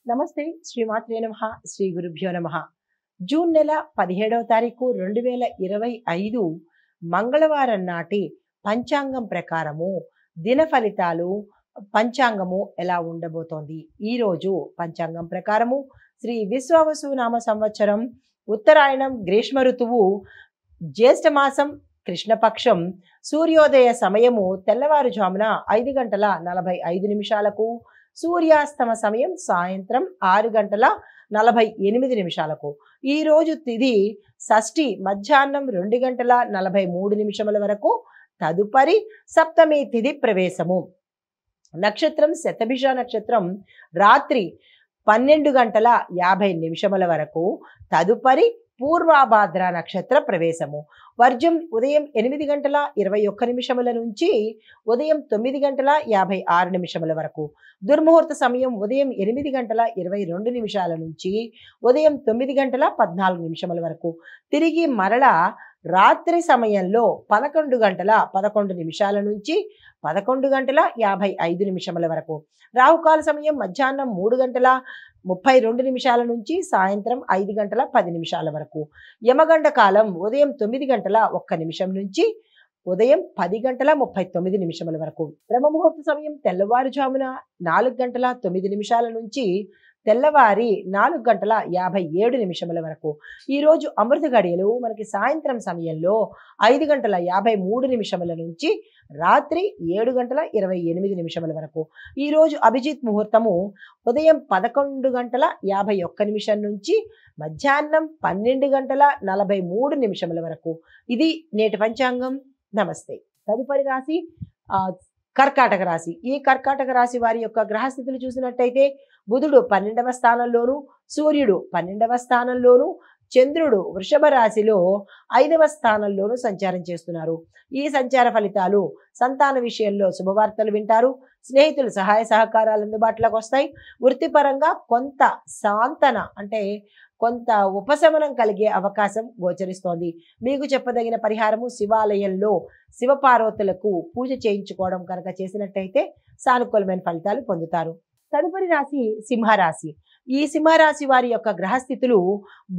నమస్తే శ్రీమాత్రే నమః శ్రీ గురుభ్యో నమః జూన్ నెల 17వ తారీఖు 2025 మంగళవారం నాటి పంచాంగం ప్రకారము దిన ఫలితాలు పంచాంగము ఎలా ఉండబోతోంది. ఈ రోజు పంచాంగం ప్రకారము శ్రీ విశ్వావసు నామ సంవత్సరం ఉత్తరాయణం గ్రీష్మ ఋతువు జ్యేష్ఠ మాసం కృష్ణపక్షం సూర్యోదయ సమయము తెల్లవారుజామున 5:45 సూర్యాస్తమ సమయం సాయంత్రం 6:48 ఈ రోజు తిథి షష్ఠి మధ్యాహ్నం 2:43 వరకు. తదుపరి సప్తమి తిథి ప్రవేశము. నక్షత్రం శతభిష నక్షత్రం రాత్రి 12:50 వరకు. తదుపరి పూర్వాభాద్ర నక్షత్ర ప్రవేశము. వర్జం ఉదయం 8:21 నుంచి ఉదయం 9:56 వరకు. దుర్ముహూర్త సమయం ఉదయం 8:22 నుంచి ఉదయం 9:14 వరకు. తిరిగి మరలా రాత్రి సమయంలో 11:11 నుంచి 11:55 వరకు. రాహుకాల సమయం మధ్యాహ్నం 3:32 నుంచి సాయంత్రం 5:10 వరకు. యమగండ కాలం ఉదయం 9:01 నుంచి ఉదయం 10:39 వరకు. బ్రహ్మముహూర్త సమయం తెల్లవారుజామున 4:09 నుంచి తెల్లవారి 4:57 వరకు. ఈరోజు అమృత గడియలు మనకి సాయంత్రం సమయంలో 5:53 నుంచి రాత్రి 7:28 వరకు. ఈరోజు అభిజిత్ ముహూర్తము ఉదయం 11:51 నుంచి మధ్యాహ్నం 12:43 వరకు. ఇది నేటి పంచాంగం. నమస్తే. తదుపరి రాశి కర్కాటక రాశి. ఈ కర్కాటక రాశి వారి యొక్క గ్రహస్థితులు చూసినట్టయితే బుధుడు 12వ స్థానంలోను, సూర్యుడు 12వ స్థానంలోను, చంద్రుడు వృషభ రాశిలో 5వ స్థానంలోను సంచారం చేస్తున్నారు. ఈ సంచార ఫలితాలు సంతాన విషయంలో శుభవార్తలు వింటారు. స్నేహితులు సహాయ సహకారాలు అందుబాటులోకి వస్తాయి. వృత్తిపరంగా కొంత సాంతన అంటే కొంత ఉపశమనం కలిగే అవకాశం గోచరిస్తోంది. మీకు చెప్పదగిన పరిహారము శివాలయంలో శివపార్వతులకు పూజ చేయించుకోవడం కనుక చేసినట్టయితే సానుకూలమైన ఫలితాలు పొందుతారు. తదుపరి రాశి సింహరాశి. ఈ సింహరాశి వారి యొక్క గ్రహస్థితులు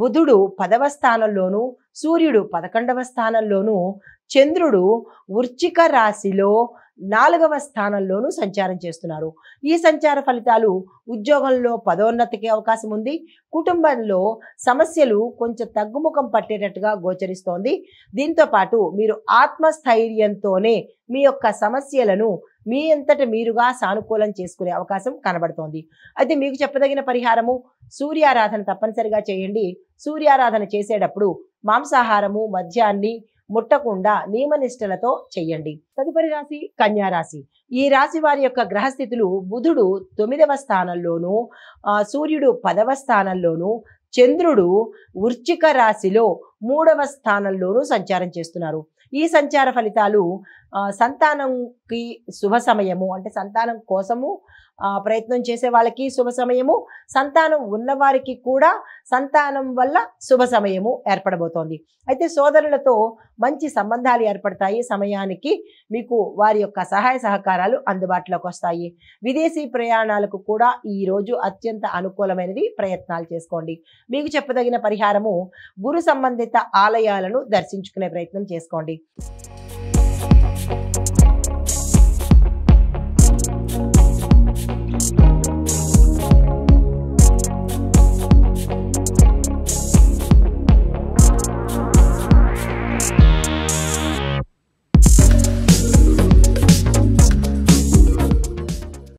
బుధుడు 10వ స్థానంలోను, సూర్యుడు 11వ స్థానంలోను, చంద్రుడు వృశ్చిక రాశిలో 4వ స్థానంలోనూ సంచారం చేస్తున్నారు. ఈ సంచార ఫలితాలు ఉద్యోగంలో పదోన్నతికి అవకాశం ఉంది. కుటుంబంలో సమస్యలు కొంచెం తగ్గుముఖం పట్టేటట్టుగా గోచరిస్తోంది. దీంతో పాటు మీరు ఆత్మస్థైర్యంతోనే మీ యొక్క సమస్యలను మీ అంతట మీరుగా సానుకూలం చేసుకునే అవకాశం కనబడుతోంది. అయితే మీకు చెప్పదగిన పరిహారము సూర్యారాధన తప్పనిసరిగా చేయండి. సూర్యారాధన చేసేటప్పుడు మాంసాహారము మద్యాన్ని ముట్టకుండా నియమనిష్టలతో చెయ్యండి. తదుపరి రాశి కన్యా రాశి. ఈ రాశి వారి యొక్క గ్రహస్థితులు బుధుడు 9వ స్థానంలోను, సూర్యుడు 10వ స్థానంలోను, చంద్రుడు వృశ్చిక రాశిలో 3వ స్థానంలోనూ సంచారం చేస్తున్నారు. ఈ సంచార ఫలితాలు సంతానంకి శుభ సమయము, అంటే సంతానం కోసము ప్రయత్నం చేసే వాళ్ళకి శుభ సమయము, సంతానం ఉన్నవారికి కూడా సంతానం వల్ల శుభ సమయము ఏర్పడబోతోంది. అయితే సోదరులతో మంచి సంబంధాలు ఏర్పడతాయి. సమయానికి మీకు వారి యొక్క సహాయ సహకారాలు అందుబాటులోకి వస్తాయి. విదేశీ ప్రయాణాలకు కూడా ఈ రోజు అత్యంత అనుకూలమైనది. ప్రయత్నాలు చేసుకోండి. మీకు చెప్పదగిన పరిహారము గురు సంబంధిత ఆలయాలను దర్శించుకునే ప్రయత్నం చేసుకోండి.